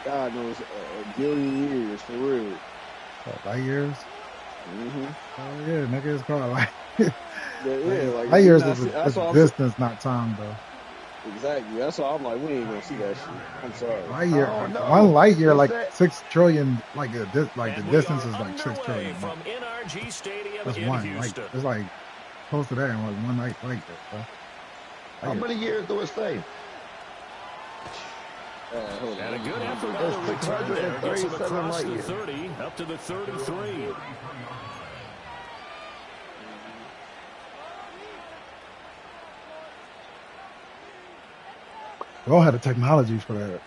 God knows a billion years for real. What, light years? Mm-hmm. Oh yeah, nigga, it's called light. Like light years not, is that's a all distance, not time, though. Exactly. That's why I'm like, we ain't gonna see that shit. I'm sorry. Light year, one light year, like 6 trillion. Like the distance is like 6 trillion. From NRG Stadium that's in one. Houston. Like it's like close to that, and like one light year, bro. How many years do it say? And a good effort on the return there. Gets him across the 30, up to the 33. We all had the technologies for that.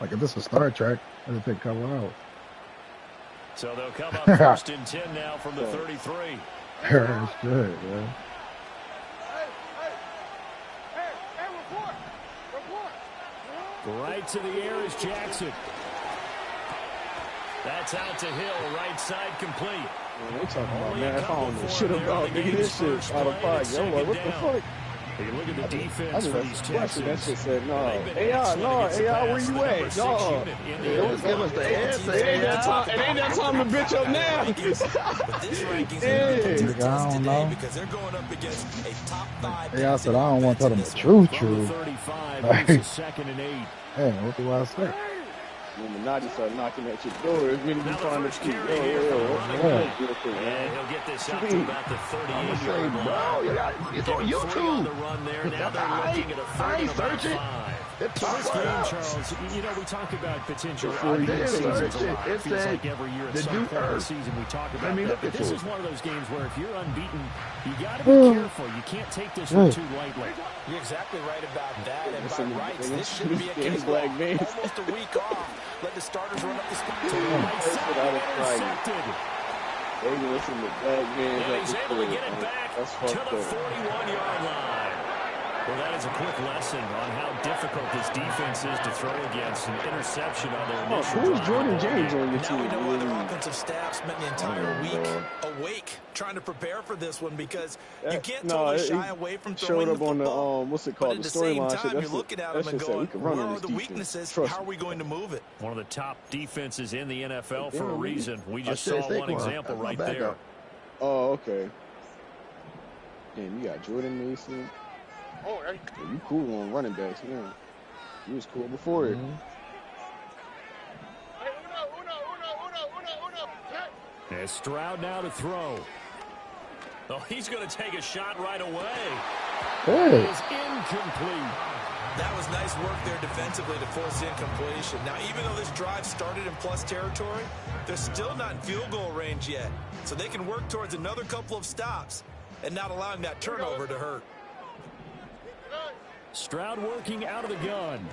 Like if this was Star Trek, it'd take a couple hours. So they'll come up first and 10 now from the 33. That's good, man. Right to the air is Jackson. That's out to Hill, right side complete. Man, they talking about, man, if I don't know shit about nigga, this shit's out of pocket. I'm like, what the fuck? You look at the defense for these Texans. That shit said, no. AI, where you at? No. Don't give us the answer. It ain't that time to bitch up now. I don't know. AI said, I don't want to tell them the truth. Like, second and 8. Man, what do I say? When Minotti started knocking at your door, it's really trying to keep. And he'll get this out to about the 38-yard line. It's on YouTube. The run there. Now they're looking at a third and about 5. This game, Charles, you know, we talk about potential seasons a lot. It feels like every year at some point of the season we talk about that. But this is one of those games where if you're unbeaten, you got to be careful. You can't take this one too lightly. You're exactly right about that. And by rights, this should be a case where almost a week off. Let the starters run up the spot. They listen to black man. He's able to get it back to the 41-yard line. Well, that is a quick lesson on how difficult this defense is to throw against. An interception on their initial Who's Jordan James on your team? Now we know other offensive staff spent the entire week awake trying to prepare for this one because you can't totally shy away from throwing the football. Showed up on the, what's it called, but the at the same storyline. time, you're looking at them and going, where are the weaknesses? How are we going to move it? One of the top defenses in the NFL for a reason. We just saw one example right there. Oh, okay. Damn, you got Jordan Mason. Oh, yeah, you cool on running backs, man. You was cool before it. And Stroud now to throw. Oh, he's going to take a shot right away. Hey. It is incomplete. That was nice work there defensively to force incompletion. Now, even though this drive started in plus territory, they're still not in field goal range yet. So they can work towards another couple of stops and not allowing that turnover to hurt. Stroud working out of the gun.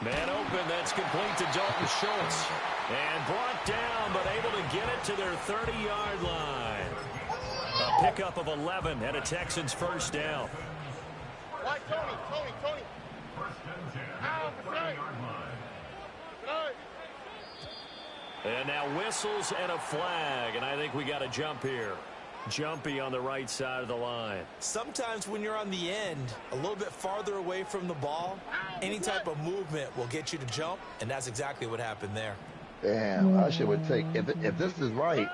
Man open, that's complete to Dalton Schultz. And brought down, but able to get it to their 30-yard line. A pickup of 11 and a Texans first down. Tony. And now whistles and a flag, and I think we got a jump here. Jumpy on the right side of the line. Sometimes when you're on the end, a little bit farther away from the ball, any type of movement will get you to jump, and that's exactly what happened there. Damn, that shit would take, if this is right,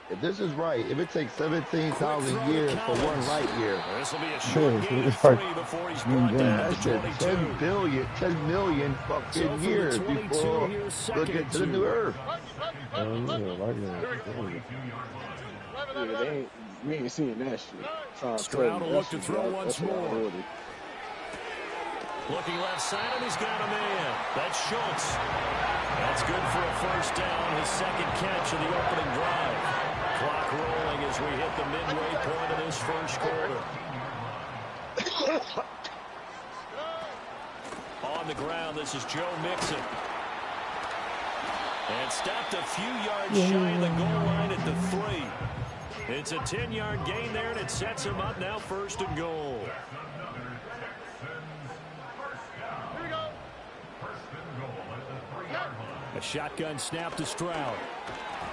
if it takes 17,000 years for one light year. This will be a short game 3 before he's brought down to 22. 10 million fucking years before we'll get to the new earth. We ain't seeing that shit. Stroud will look to throw once more. Looking left side, and he's got a man. That's Schultz. That's good for a first down, his second catch of the opening drive. Clock rolling as we hit the midway point of this first quarter. On the ground, this is Joe Mixon. And stopped a few yards shy of the goal line at the 3. It's a 10-yard gain there, and it sets him up now first and goal. A shotgun snap to Stroud.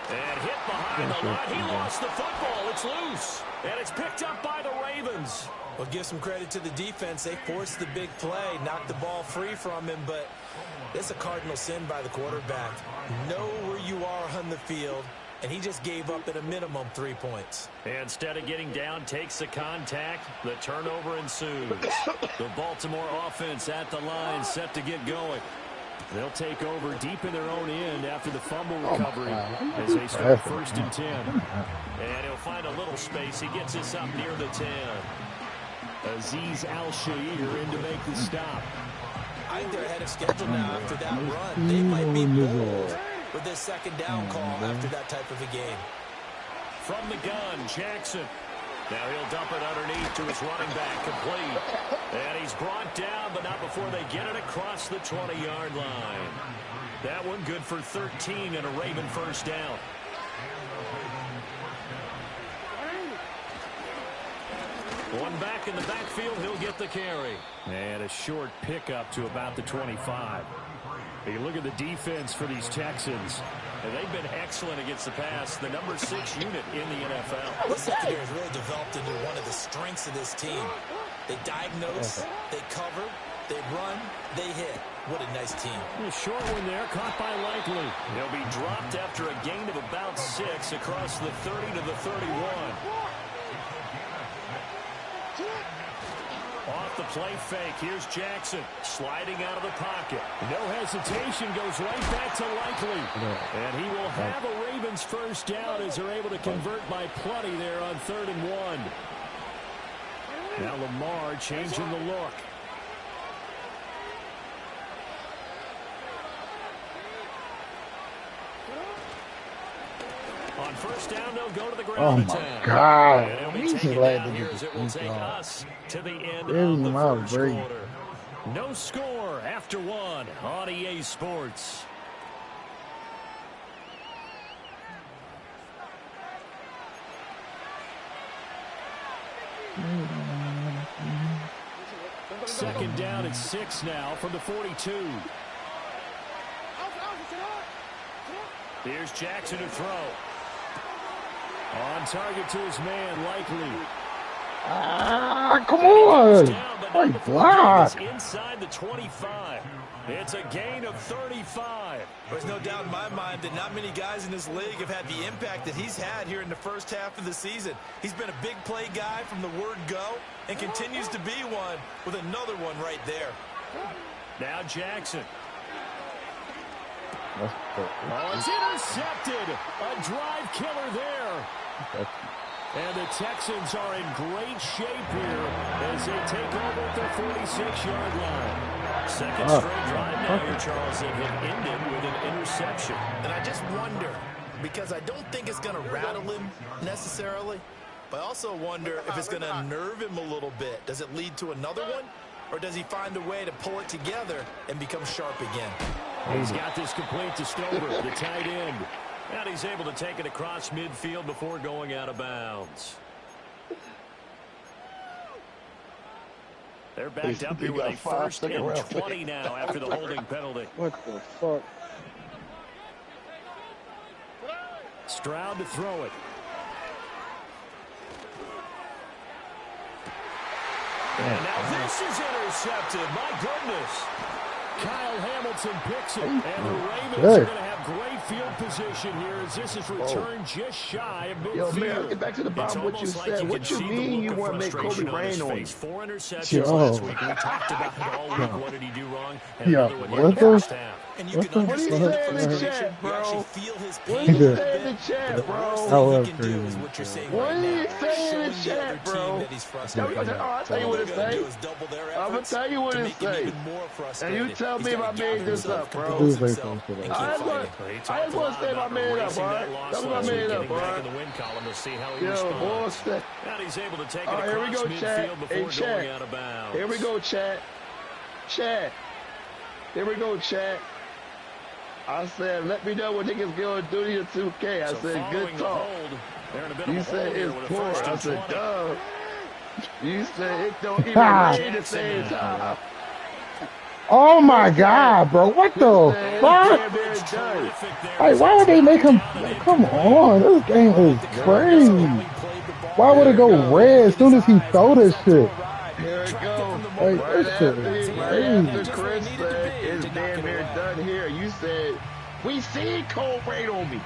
And hit behind the line. He lost the football. It's loose. And it's picked up by the Ravens. Well, give some credit to the defense. They forced the big play, knocked the ball free from him, but it's a cardinal sin by the quarterback. Know where you are on the field, and he just gave up at a minimum 3 points. Instead of getting down, takes the contact. The turnover ensues. The Baltimore offense at the line, set to get going. They'll take over deep in their own end after the fumble recovery as they start 1st and 10. And he'll find a little space. He gets us up near the 10. Azeez Al-Shaair in to make the stop. I think they're ahead of schedule now after that run. They might be moved with this 2nd down call after that type of a game. From the gun, Jackson. Now he'll dump it underneath to his running back, complete. And he's brought down, but not before they get it across the 20-yard line. That one good for 13 and a Raven 1st down. One back in the backfield, he'll get the carry. And a short pickup to about the 25. You look at the defense for these Texans, and they've been excellent against the pass, the number 6 unit in the NFL. This secondary has really developed into one of the strengths of this team. They diagnose, they cover, they run, they hit. What a nice team. A short one there, caught by Likely. He'll be dropped after a gain of about 6 across the 30 to the 31. Off the play fake, here's Jackson sliding out of the pocket. No hesitation, goes right back to Likely. And he will have a Ravens 1st down as they're able to convert by plenty there on 3rd and 1. Now Lamar changing the look. On 1st down, they'll go to the ground. Oh my God! He's glad to get it will take us to the end of the 1st quarter. No score after 1 on EA Sports. Second down at 6 now from the 42. Here's Jackson to throw. On target to his man, Likely. Come on! My block! Inside the 25. It's a gain of 35. There's no doubt in my mind that not many guys in this league have had the impact that he's had here in the 1st half of the season. He's been a big play guy from the word go and continues to be one with another one right there. Now Jackson. Oh, it's intercepted. A drive killer there. And the Texans are in great shape here as they take over at their 46-yard line. Second straight drive now here, Charles, that have ended with an interception. And I just wonder, because I don't think it's going to rattle him necessarily, but I also wonder if it's going to unnerve him a little bit. Does it lead to another one? Or does he find a way to pull it together and become sharp again? He's got this complete to Stover, the tight end. And he's able to take it across midfield before going out of bounds. They're backed up here with a 1st and 20 now after the holding penalty. What the fuck? Stroud to throw it. And now this is intercepted. My goodness. Kyle Hamilton picks it. And the Ravens are going to have great field position here as this is returned just shy of midfield. Yo, man, get back to the bottom of what you said. What you mean you want to make Kobe rain on you? 4 interceptions last week. We talked about it all week. What did he do wrong? And another one what the? And you can What do you say in the chat, bro? What do you say in the chat, bro? What he can do is what you're saying What right do now. you say in the Showing chat, the other bro? team that he's frustrated. I'll tell you what it say. I'm going to tell you what it say. And you tell me if I made this up, bro. I just want to say if I made it up, bro. That's what I made it up, bro. Yo, bullshit. He's able to take it All right, here we across go, chat. midfield Hey, before going out of bounds. Here we go, chat. Chat. Here we go, chat. I said, let me know what niggas going to do to your 2K. I said, good talk. You said it's poor. I said, duh. You said it don't even rain at the same time. Oh my God, bro! What the fuck? Hey, why would they make him? Come on, this game is crazy. Why would it go red as soon as he throw this shit? Here it goes. Like, Right this shit is after Chris said it's damn near done here, you said, we see cold rain on me.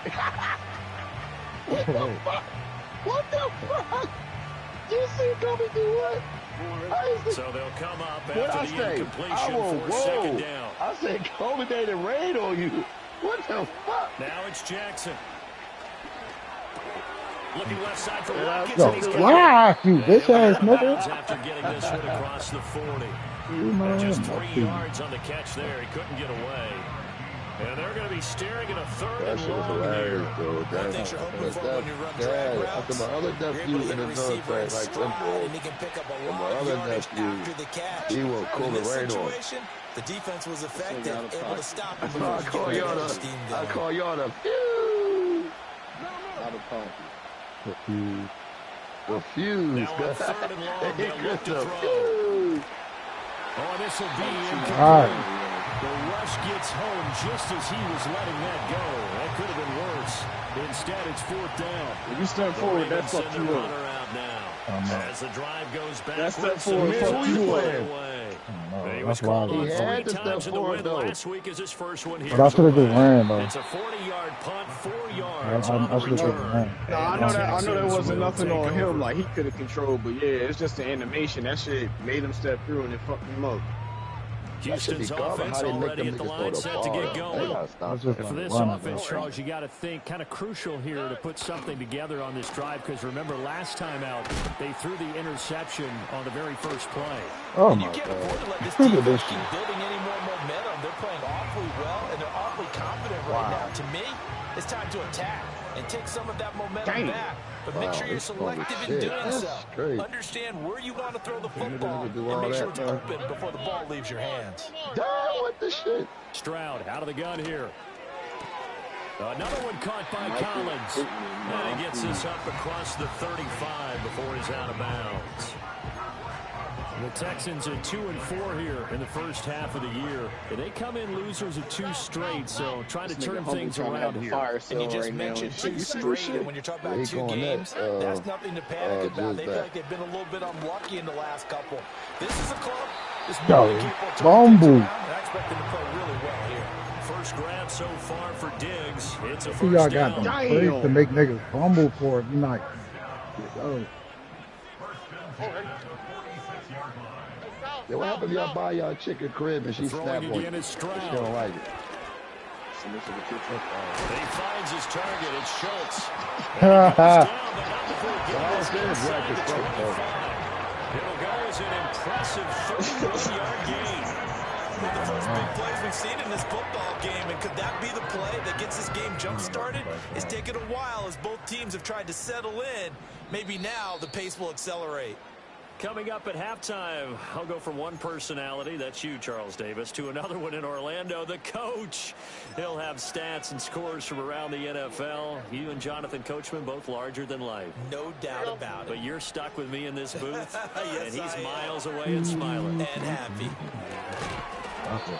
What the fuck? What the fuck? You see Kobe do what? So they'll come up what after I the say? incompletion for second down. I said Kobe made it rain on you. What the fuck? Now it's Jackson. Looking left side for Yo, why you bitch ass nigga? After getting this one across the 40. Just 3 yards on the catch there. He couldn't get away. And they're going to be staring at a third and long here. That's my other nephew in the military, like football. And my other nephew, he will call the rain on. The defense was effective, able to stop him. I call y'all the refuse. Now on third and long, they'll look to throw. Oh, this will be incomplete. The rush gets home just as he was letting that go. That could have been worse. Instead, it's fourth down. When you step forward, that's fuck you up. Out now. As the drive goes back. That step forward, fuck you up. He was called on He had to 3 step times in the forward, win though. last week as his first one here. But I should have just ran, though. It's a 40-yard punt, 4 yards I on the should have just return. ran. No, I know there wasn't nothing on him like he could have controlled, but yeah, it's just the animation. That shit made him step through and it fucked him up. Houston's offense already at the line set to get going. For this offense, Charles, you got to think kind of crucial here to put something together on this drive because remember last time out they threw the interception on the very first play. Oh And my you can't god. afford to let this Look at team this keep building any more momentum. They're playing awfully well and they're awfully confident right now. To me, it's time to attack and take some of that momentum back. But make sure you're selective in doing so. Understand where you want to throw the football and make sure it's open before the ball leaves your hands. Down with the shit. Stroud out of the gun here. Another one caught by Collins. And he gets this up across the 35 before he's out of bounds. The Texans are 2-4 here in the first half of the year. They come in losers of 2 straight, so trying to turn things around here. And you just mentioned 2 straight, and when you're talking about 2 games, that's nothing to panic about. They feel like they've been a little bit unlucky in the last couple. This is a club. This Bumble. I expect them to play really well here. First grab so far for Diggs. It's a See, y'all first got down. them freaks to make niggas fumble for it. You like, oh. Yeah, what happened if y'all buy y'all chicken crib and she snap on you? She don't like it. He finds his target. It's Schultz. It'll go as an impressive 31-yard gain. One of the first big plays we've seen in this football game, and could that be the play that gets this game jump-started? It's taken a while as both teams have tried to settle in. Maybe now the pace will accelerate. Coming up at halftime, I'll go from one personality, that's you, Charles Davis, to another one in Orlando, the coach. He'll have stats and scores from around the NFL. You and Jonathan Coachman, both larger than life. No doubt about it. But you're stuck with me in this booth, yes, and he's miles away and smiling. And happy.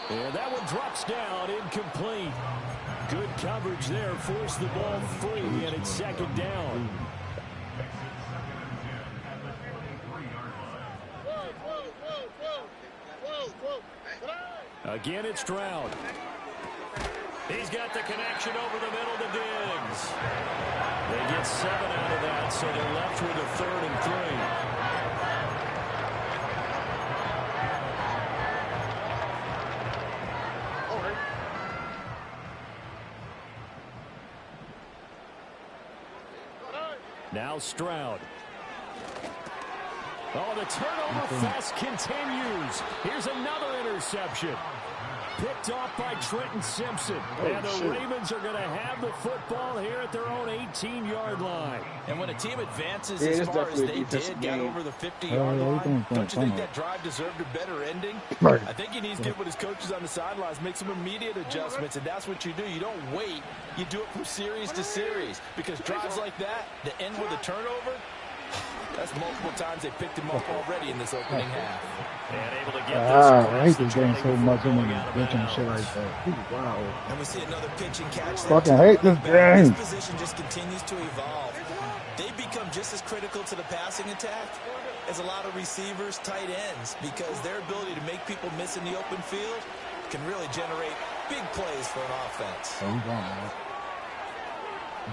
And that one drops down, incomplete. Good coverage there, forced the ball free, and it's second down. Again, it's Stroud. He's got the connection over the middle to Diggs. They get 7 out of that, so they're left with a 3rd and 3. Now Stroud. Oh, the turnover fest continues. Here's another interception. Picked off by Trenton Simpson. And the Ravens are going to have the football here at their own 18-yard line. And when a team advances as far as they did, got over the 50-yard line, don't you think that drive deserved a better ending? I think he needs to get with his coaches on the sidelines, make some immediate adjustments, and that's what you do. You don't wait. You do it from series to series. Because drives like that end with a turnover, that's multiple times they picked him up already in this opening half. And able to get I hate this game so much. I'm going to bitch and shit like that. Wow. And we see another pitch and catch. Fucking hate this game. This position just continues to evolve. They become become just as critical to the passing attack as a lot of receivers, tight ends, because their ability to make people miss in the open field can really generate big plays for an offense.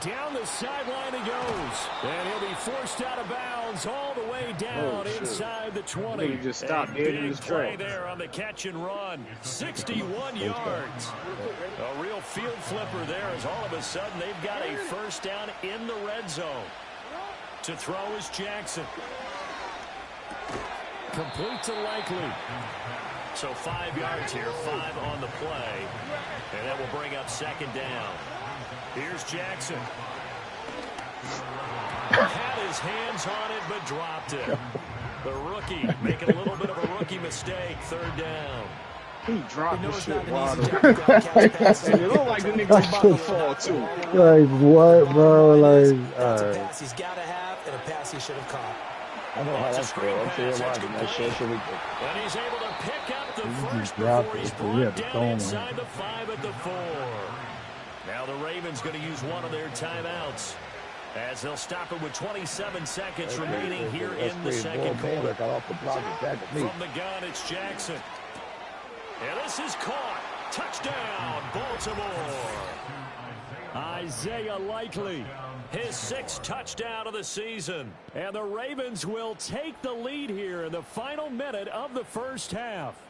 Down the sideline he goes. And he'll be forced out of bounds all the way down inside the 20. He just stopped dead in his play tracks. there on the catch and run. 61 yards. A real field flipper there as all of a sudden they've got a first down in the red zone. To throw is Jackson. Complete to Likely. So 5 yards here, 5 on the play. And that will bring up second down. Here's Jackson. Had his hands on it, but dropped it. The rookie making a little bit of a rookie mistake. Third down. He dropped the shit wide open. And it looked like the nigga about to fall, too. Like, what, bro? Like, That's a pass he's got to have and a pass he should have caught. I know how that's going. I'm still watching that shit. And he's able to pick up the first before he's brought down inside the 5 at the 4. Now the Ravens going to use one of their timeouts as they'll stop it with 27 seconds remaining here in the second quarter. From the gun, it's Jackson. And this is caught. Touchdown, Baltimore. Isaiah Likely, his 6th touchdown of the season. And the Ravens will take the lead here in the final minute of the first half.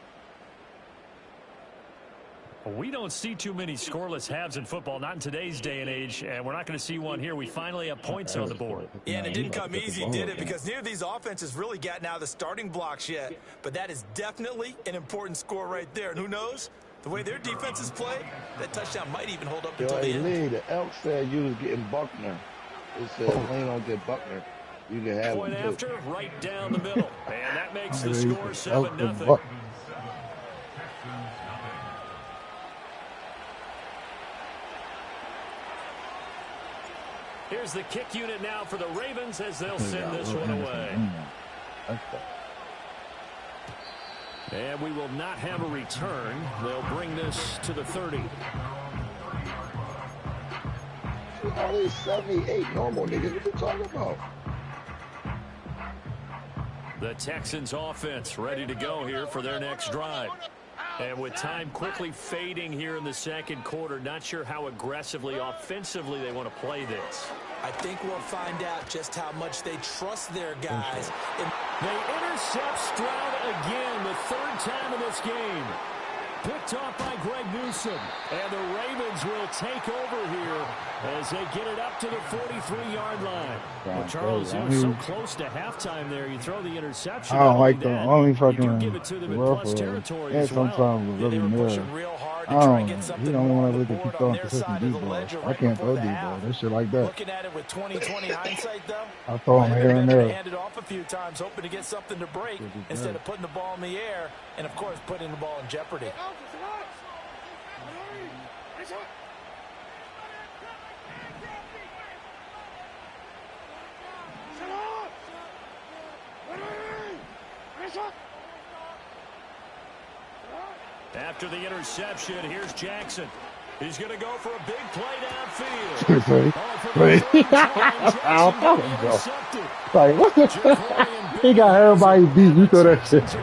We don't see too many scoreless halves in football, not in today's day and age, and we're not going to see one here. We finally have points on the board. Yeah, and it didn't come easy, did it? Because neither of these offenses really gotten out of the starting blocks yet. But that is definitely an important score right there. And who knows? The way their defenses play, that touchdown might even hold up until the end. Lee, the elk said you was getting Buckner. It said, Lane don't get Buckner. You can have Point him after, right down the middle. And that makes the score 7-0. Here's the kick unit now for the Ravens as they'll send this one away. And we will not have a return. They'll bring this to the 30. Only 78 normal niggas. What you talking about? The Texans offense ready to go here for their next drive. And with time quickly fading here in the second quarter, not sure how aggressively, offensively they want to play this. I think we'll find out just how much they trust their guys. They intercept Stroud again, the 3rd time in this game. Picked off by Greg Newsome. And the Ravens will take over here as they get it up to the 43-yard line. Well, Charles, you were so close to halftime there. You throw the interception. I don't like the only fucking you do give it to them in plus territory as well. Sometimes really near. I don't know. You don't want to look at keep throwing consistent deep balls. I can't throw deep balls. That shit like that. Looking at it with 20/20 hindsight, though, I throw them here and there. Hand it off a few times, hoping to get something to break instead of putting the ball in the air and, of course, putting the ball in jeopardy. After the interception, here's Jackson. He's going to go for a big play downfield. Like, what the he got everybody beat. You throw that shit.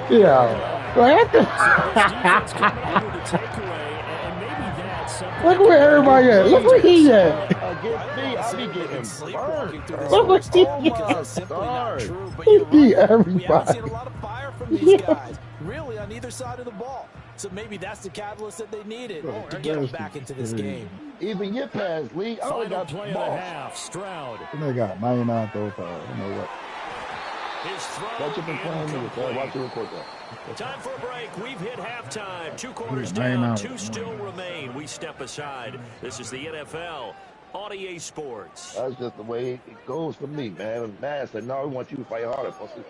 Yeah. Look where everybody at. Look where he at. Look where he at. He beat everybody. A lot of fire from these guys, really, on either side of the ball. So maybe that's the catalyst that they needed to get them back into this game. Even your pass, Lee. I only got play and a half. Stroud. They got 99 throw fouls. You know what? His throw. Watch your record that. Time for a break. We've hit halftime. 2 quarters down. 2 still remain. We step aside. This is the NFL on EA Sports. That's just the way it goes for me, man. Man said, no, we want you to fight harder, pussy.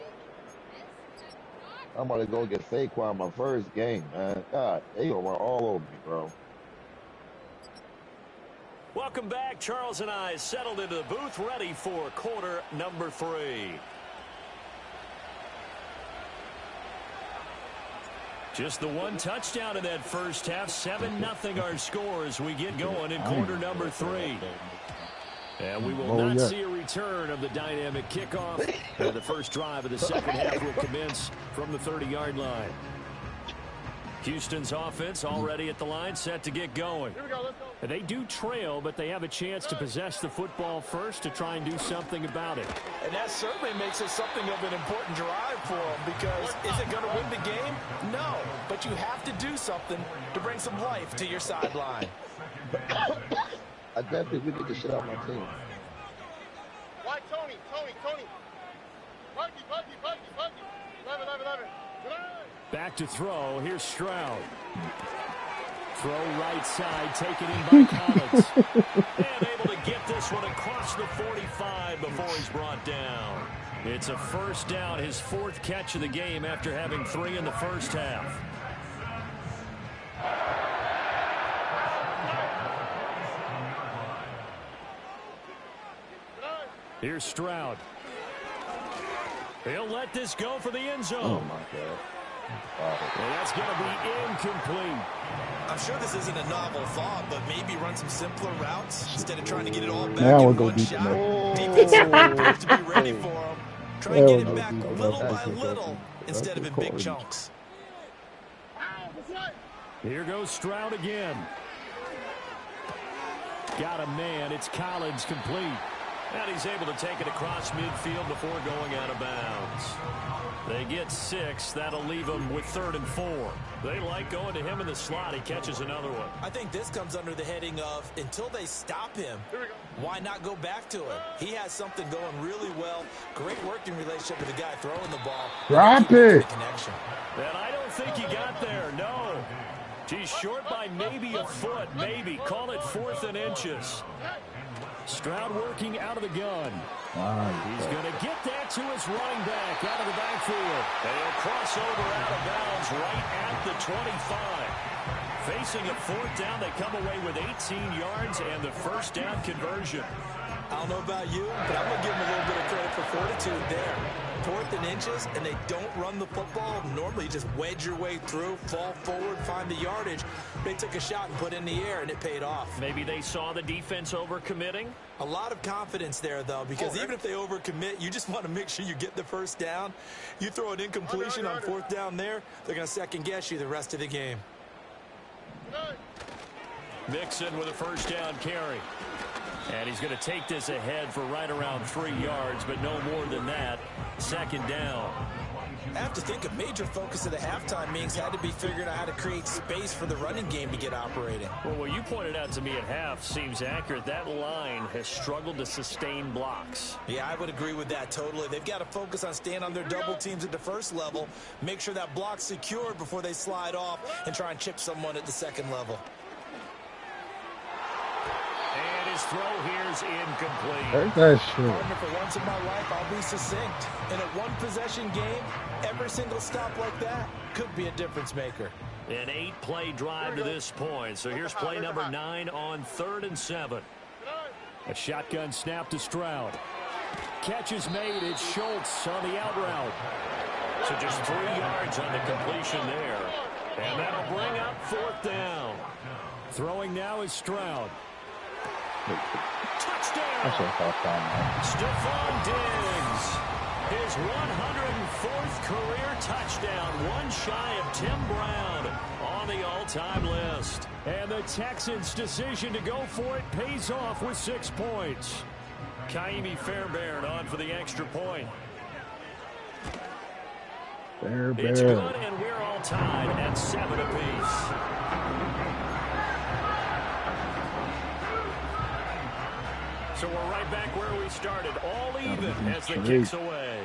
I'm about to go get Saquon my first game, man. God, they gonna run all over me, bro. Welcome back. Charles and I settled into the booth, ready for quarter number 3. Just the one touchdown in that first half. 7-0 our score as we get going in quarter number 3. And we will not see a return of the dynamic kickoff. And the first drive of the second half will commence from the 30-yard line. Houston's offense already at the line, set to get going. Here we go, let's go. And they do trail, but they have a chance to possess the football first to try and do something about it. And that certainly makes it something of an important drive for them, because is it going to win the game? No, but you have to do something to bring some life to your sideline. I definitely we get the shit out of my team. Why, Tony? Puggy. 11. Back to throw. Here's Stroud. Throw right side, taken in by Collins. And able to get this one across the 45 before he's brought down. It's a first down, his fourth catch of the game after having 3 in the first half. Here's Stroud. He'll let this go for the end zone. Oh, my God. And that's going to be incomplete. I'm sure this isn't a novel thought, but maybe run some simpler routes instead of trying to get it all back Now in one shot. Defense has to be ready for him. Try and get it back little by little instead of in big chunks. Here goes Stroud again. Got a man. It's Collins, complete. And he's able to take it across midfield before going out of bounds. They get 6. That'll leave them with 3rd and 4. They like going to him in the slot. He catches another one. I think this comes under the heading of until they stop him, why not go back to it? He has something going really well. Great working relationship with the guy throwing the ball. Drop it. Connection. And I don't think he got there. No. He's short by maybe a foot. Maybe. Call it 4th and inches. Stroud working out of the gun. He's going to get that to his running back out of the backfield. And he'll cross over out of bounds right at the 25. Facing a 4th down, they come away with 18 yards and the first down conversion. I don't know about you, but I'm going to give them a little bit of credit for fortitude there. 4th and inches, and they don't run the football. Normally, you just wedge your way through, fall forward, find the yardage. They took a shot and put it in the air, and it paid off. Maybe they saw the defense overcommitting. A lot of confidence there, though, because even if they overcommit, you just want to make sure you get the first down. You throw an incompletion on 4th down there, they're going to second-guess you the rest of the game. Mixon with a first down carry. And he's going to take this ahead for right around 3 yards, but no more than that. 2nd down. I have to think a major focus of the halftime meetings had to be figuring out how to create space for the running game to get operating. Well, what you pointed out to me at half seems accurate. That line has struggled to sustain blocks. Yeah, I would agree with that totally. They've got to focus on staying on their double teams at the first level, make sure that block's secured before they slide off and try and chip someone at the second level. His throw here's incomplete. Ain't that shit? Partner, for once in my life, I'll be succinct. In a one-possession game, every single stop like that could be a difference maker. An 8-play drive to this point. So here's play number 9 on 3rd and 7. A shotgun snap to Stroud. Catch is made. It's Schultz on the out route. So just 3 yards on the completion there. And that'll bring up 4th down. Throwing now is Stroud. Touchdown! Stephon Diggs. His 104th career touchdown. One shy of Tim Brown on the all-time list. And the Texans' decision to go for it pays off with 6 points. Kaimi Fairbairn on for the extra point. It's good, and we're all tied at 7 apiece. So we're right back where we started, all even as the kick's away.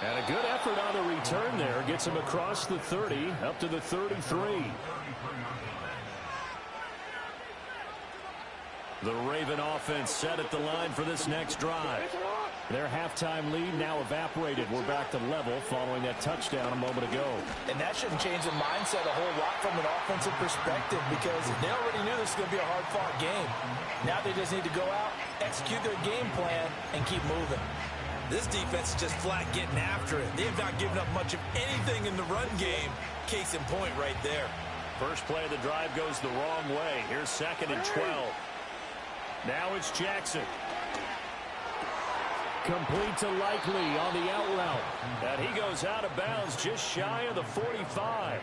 And a good effort on the return there. Gets him across the 30, up to the 33. The Raven offense set at the line for this next drive. Their halftime lead now evaporated. We're back to level following that touchdown a moment ago. And that shouldn't change the mindset a whole lot from an offensive perspective, because they already knew this was going to be a hard-fought game. Now they just need to go out, execute their game plan, and keep moving. This defense is just flat getting after it. They have not given up much of anything in the run game. Case in point right there. First play of the drive goes the wrong way. Here's 2nd and 12. Now it's Jackson. Complete to Likely on the out route. And he goes out of bounds just shy of the 45.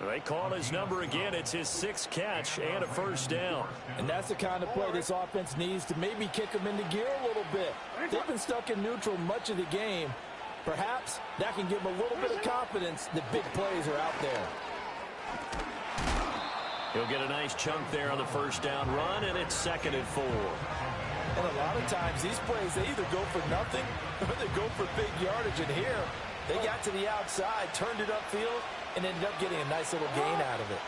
They call his number again. It's his 6th catch and a first down. And that's the kind of play this offense needs to maybe kick them into gear a little bit. They've been stuck in neutral much of the game. Perhaps that can give them a little bit of confidence that big plays are out there. He'll get a nice chunk there on the first down run, and it's 2nd and 4. And a lot of times these plays, they either go for nothing or they go for big yardage. And here, they got to the outside, turned it upfield, and ended up getting a nice little gain out of it.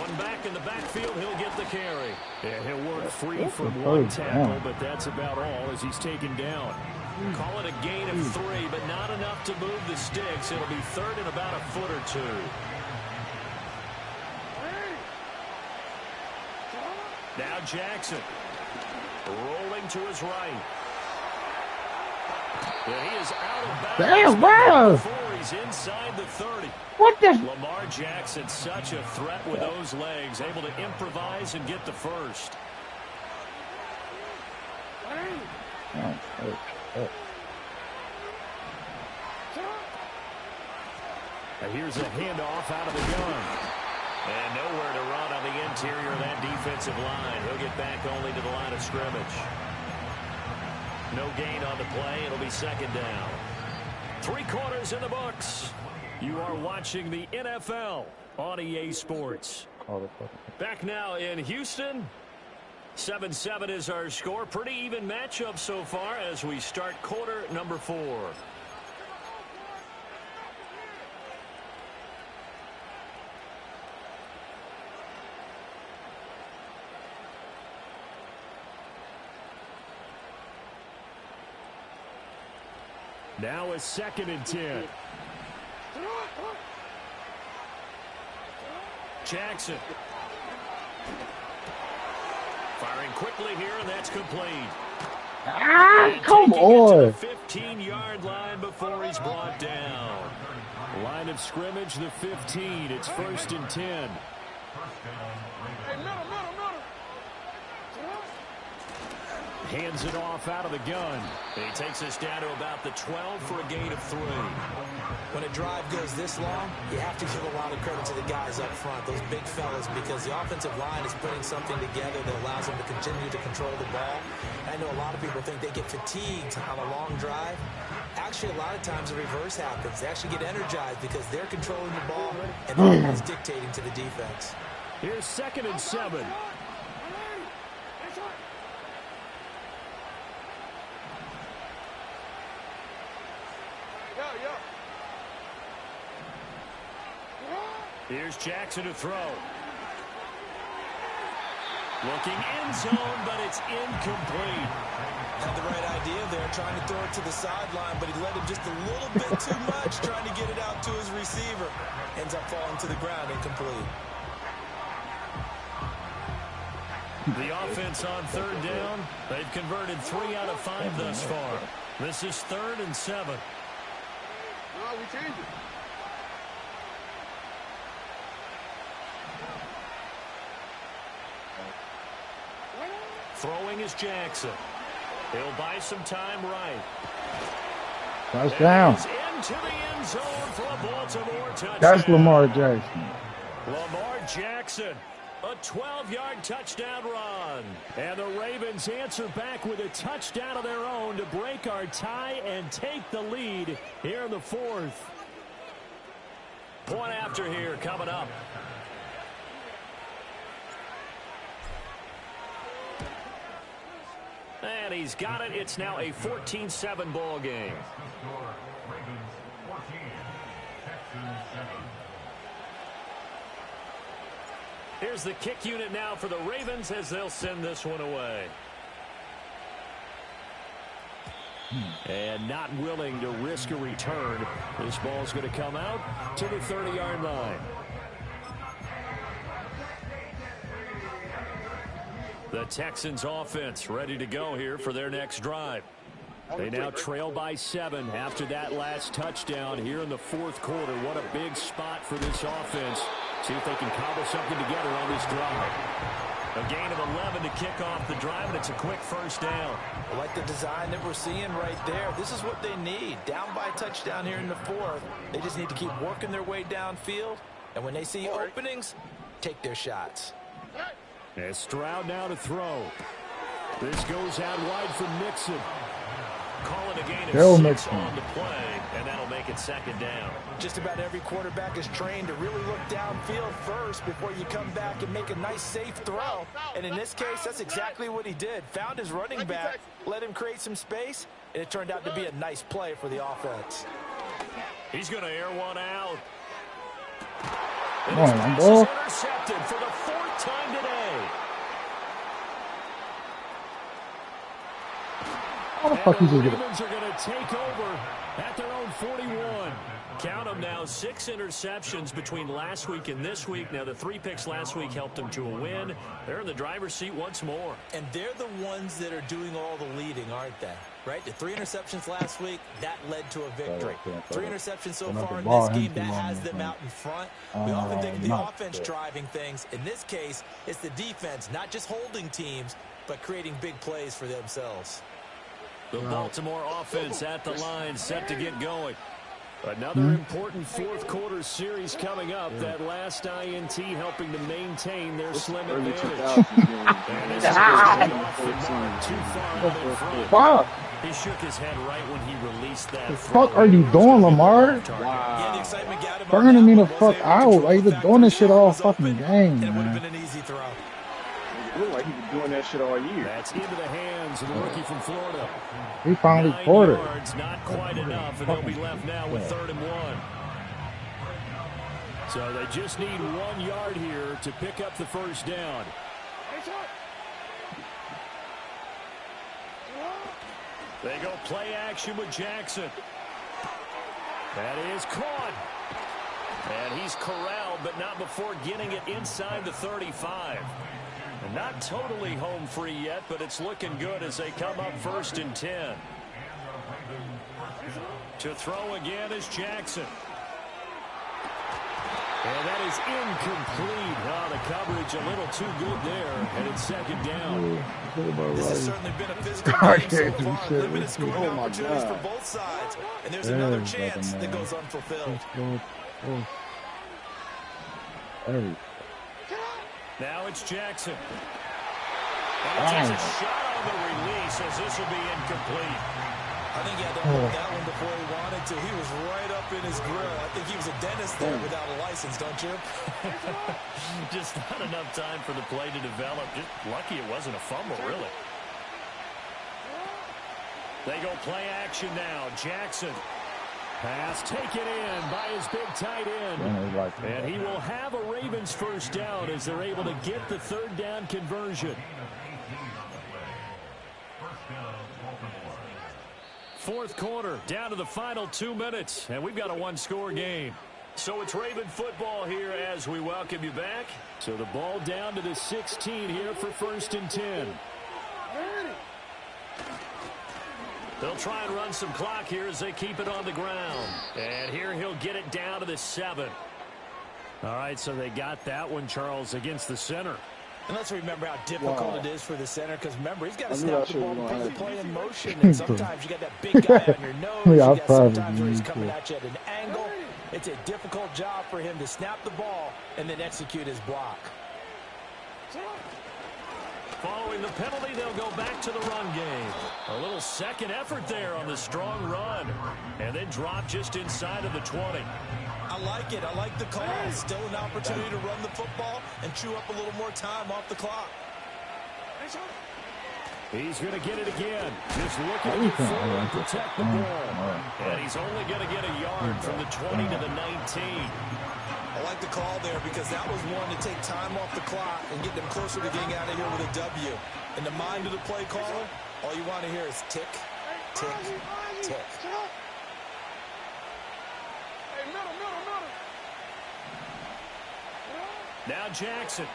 One back in the backfield, he'll get the carry. Yeah, he'll work free from one tackle, but that's about all as he's taken down. Call it a gain of 3, but not enough to move the sticks. It'll be 3rd and about a foot or 2. Now Jackson rolling to his right. Yeah, he is out of bounds before he's inside the 30. What the? Lamar Jackson, such a threat with those legs, able to improvise and get the first. And here's a handoff out of the gun. And nowhere to run on the interior of that defensive line. He'll get back only to the line of scrimmage. No gain on the play. It'll be 2nd down. 3 quarters in the books. You are watching the NFL on EA Sports. Back now in Houston. 7-7 is our score. Pretty even matchup so far as we start quarter number 4. Now it's 2nd and 10. Jackson. Firing quickly here, and that's complete. Come on. 15-yard line before he's brought down. Line of scrimmage, the 15. It's 1st and 10. Hands it off out of the gun. He takes us down to about the 12 for a gain of 3. When a drive goes this long, you have to give a lot of credit to the guys up front, those big fellas, because the offensive line is putting something together that allows them to continue to control the ball. I know a lot of people think they get fatigued on a long drive. Actually, a lot of times the reverse happens. They actually get energized because they're controlling the ball and they're dictating to the defense. Here's 2nd and 7. Here's Jackson to throw. Looking end zone, but it's incomplete. Had the right idea there, trying to throw it to the sideline, but he let him just a little bit too much, trying to get it out to his receiver. Ends up falling to the ground, incomplete. The offense on 3rd down. They've converted 3 out of 5 thus far. This is 3rd and 7. No, we changed it. Throwing is Jackson. He'll buy some time right. Touchdown. Into the end zone for a Baltimore touchdown. That's Lamar Jackson. Lamar Jackson, a 12-yard touchdown run. And the Ravens answer back with a touchdown of their own to break our tie and take the lead here in the 4th. Point after here coming up. And he's got it. It's now a 14-7 ball game. Here's the kick unit now for the Ravens as they'll send this one away. And not willing to risk a return. This ball's going to come out to the 30-yard line. The Texans offense ready to go here for their next drive. They now trail by 7 after that last touchdown here in the fourth quarter. What a big spot for this offense. See if they can cobble something together on this drive. A gain of 11 to kick off the drive, and it's a quick first down. I like the design that we're seeing right there. This is what they need. Down by a touchdown here in the fourth. They just need to keep working their way downfield. And when they see openings, take their shots. As Stroud now to throw. This goes out wide for Mixon. Calling a gain of 6 on the play, and that'll make it second down. Just about every quarterback is trained to really look downfield first before you come back and make a nice, safe throw. And in this case, that's exactly what he did. Found his running back, let him create some space, and it turned out to be a nice play for the offense. He's going to air one out. Come on, bro. Intercepted for the 4th time today. How the fuck you just get it? Ravens are going to take over at their own 41. Count them now, 6 interceptions between last week and this week. Now, the 3 picks last week helped them to a win. They're in the driver's seat once more. And they're the ones that are doing all the leading, aren't they? Right? The 3 interceptions last week, that led to a victory. 3 interceptions so far in this game, that has them out in front. We often think of the offense driving things. In this case, it's the defense, not just holding teams, but creating big plays for themselves. The Baltimore offense at the line, set to get going. Another important fourth quarter series coming up. That last INT helping to maintain their slim advantage. He shook his head right when he released that. The fuck are you doing, Lamar? Wow. Burning me the fuck out. Like, you've been doing this shit all fucking game, It would have man. been an easy throw. It looked like he was doing that shit all year. That's into the hands of the rookie from Florida. He finally 9 caught it. yards, not quite enough, and they'll be left now with 3rd and 1. So they just need 1 yard here to pick up the first down. They go play action with Jackson. That is caught. And he's corralled, but not before getting it inside the 35. And not totally home free yet, but it's looking good as they come up 1st and 10. To throw again is Jackson. And that is incomplete. Oh, the coverage a little too good there. And it's 2nd down. This has certainly been a physical game so far. Limited scoring opportunities for both sides. And there's another chance that goes unfulfilled. Now it's Jackson. And he takes a shot on the release as this will be incomplete. I think he had to hold that one before he wanted to. He was right up in his grill. I think he was a dentist there without a license, don't you? Just not enough time for the play to develop. Just lucky it wasn't a fumble, really. They go play action now. Jackson. Pass taken in by his big tight end. And he will have a Ravens first down as they're able to get the 3rd down conversion. 4th quarter, down to the final 2 minutes, and we've got a 1-score game. So it's Raven football here as we welcome you back. So the ball down to the 16 here for 1st and 10. They'll try and run some clock here as they keep it on the ground. And here he'll get it down to the 7. All right, so they got that one, Charles, against the center. And let's remember how difficult it is for the center, because remember, he's got to snap the ball and put the play in motion. And sometimes you got that big guy on your nose. You got sometimes where he's coming at you at an angle. It's a difficult job for him to snap the ball and then execute his block. Following the penalty, they'll go back to the run game. A little second effort there on the strong run. And then drop just inside of the 20. I like it. I like the call. Still an opportunity to run the football and chew up a little more time off the clock. He's going to get it again. Just looking to get forward and protect the ball. And he's only going to get a yard from the 20 to the 19. I like the call there because that was one to take time off the clock and get them closer to getting out of here with a W. In the mind of the play caller, all you want to hear is tick, tick, tick. Now Jackson.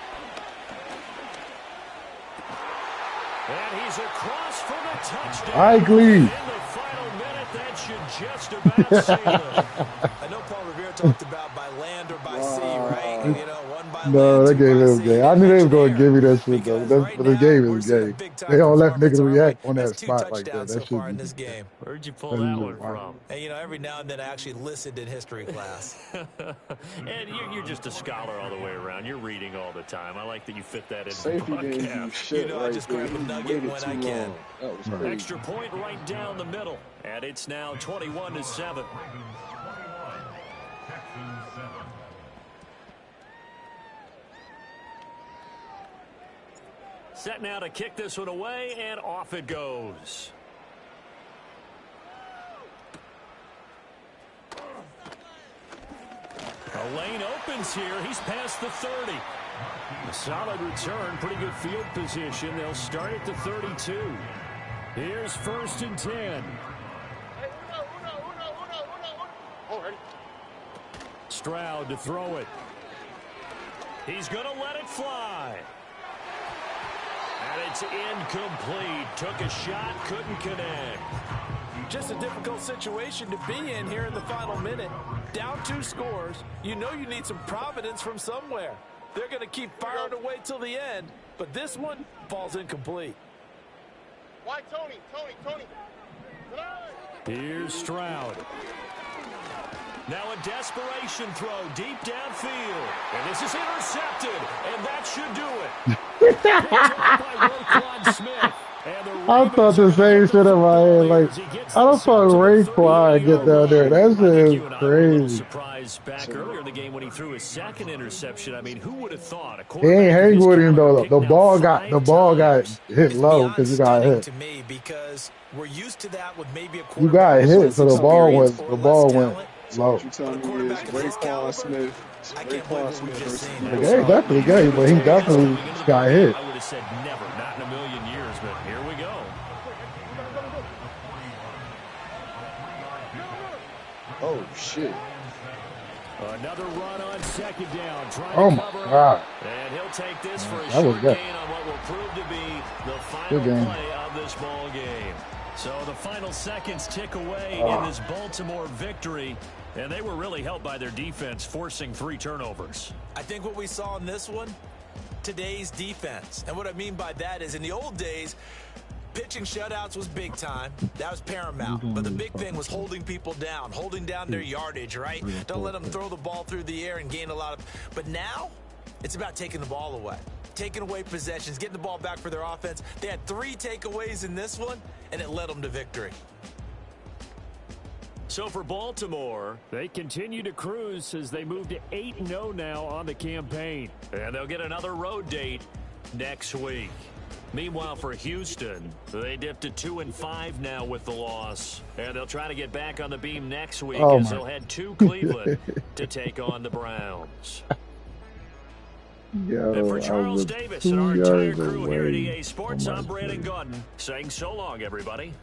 And he's across for the touchdown. Likely. In the final minute, that should just about seal it. I know Paul Revere talked about by land or by sea, right? You know, one by No, land, they two gave by him sea. game. I knew they was going to give me that shit, though. Because right But the now, game we're is seeing a game. big-time They don't let performance. niggas Army react on has that 2 spot like that. touchdowns That so should far in be. this game. Where'd you pull that one from? And, you know, every now and then I actually listened in history class. And you're just a scholar all the way around. You're reading all the time. I like that you fit that in. Safety didn't do shit I just grab a nugget when I can. That was crazy. Extra point right down the middle. And it's now 21-7. Set now to kick this one away, and off it goes. A lane opens here. He's past the 30. A solid return, pretty good field position. They'll start at the 32. Here's 1st and 10. Stroud to throw it. He's going to let it fly. And it's incomplete. Took a shot, couldn't connect. Just a difficult situation to be in here in the final minute. Down 2 scores. You know you need some providence from somewhere. They're going to keep firing away till the end, but this one falls incomplete. Why, Tony? Here's Stroud. Now a desperation throw deep downfield. And this is intercepted, and that should do it. By Smith. I thought the same shit in my head. Like, I don't thought Raekwon get down there. That shit is crazy. Surprise back earlier in the game when he threw his 2nd interception. I mean, who would have thought? He ain't hang with him though. The ball got hit low because you got hit. To me, because we're used to that with maybe a you got hit, so the ball went low. What you telling me is Raekwon Smith. Raekwon Smith. Like, hey, definitely gay, but he definitely got hit. I would have said never, not in a million years, but here we go. Oh shit. Another run on 2nd down. Oh my God. And he'll take this for a That short was good. gain on what will prove to be the final play of this ball game. So the final seconds tick away in this Baltimore victory. And they were really helped by their defense, forcing 3 turnovers. I think what we saw in this one, today's defense. And what I mean by that is in the old days, pitching shutouts was big time. That was paramount. But the big thing was holding people down, holding down their yardage, right? Don't let them throw the ball through the air and gain a lot of... But now, it's about taking the ball away. Taking away possessions, getting the ball back for their offense. They had 3 takeaways in this one, and it led them to victory. So for Baltimore, they continue to cruise as they move to 8-0 now on the campaign. And they'll get another road date next week. Meanwhile, for Houston, they dipped to 2-5 now with the loss. And they'll try to get back on the beam next week as they'll head to Cleveland to take on the Browns. And for Charles Davis and our entire crew here at EA Sports, I'm Brandon Gordon saying so long, everybody.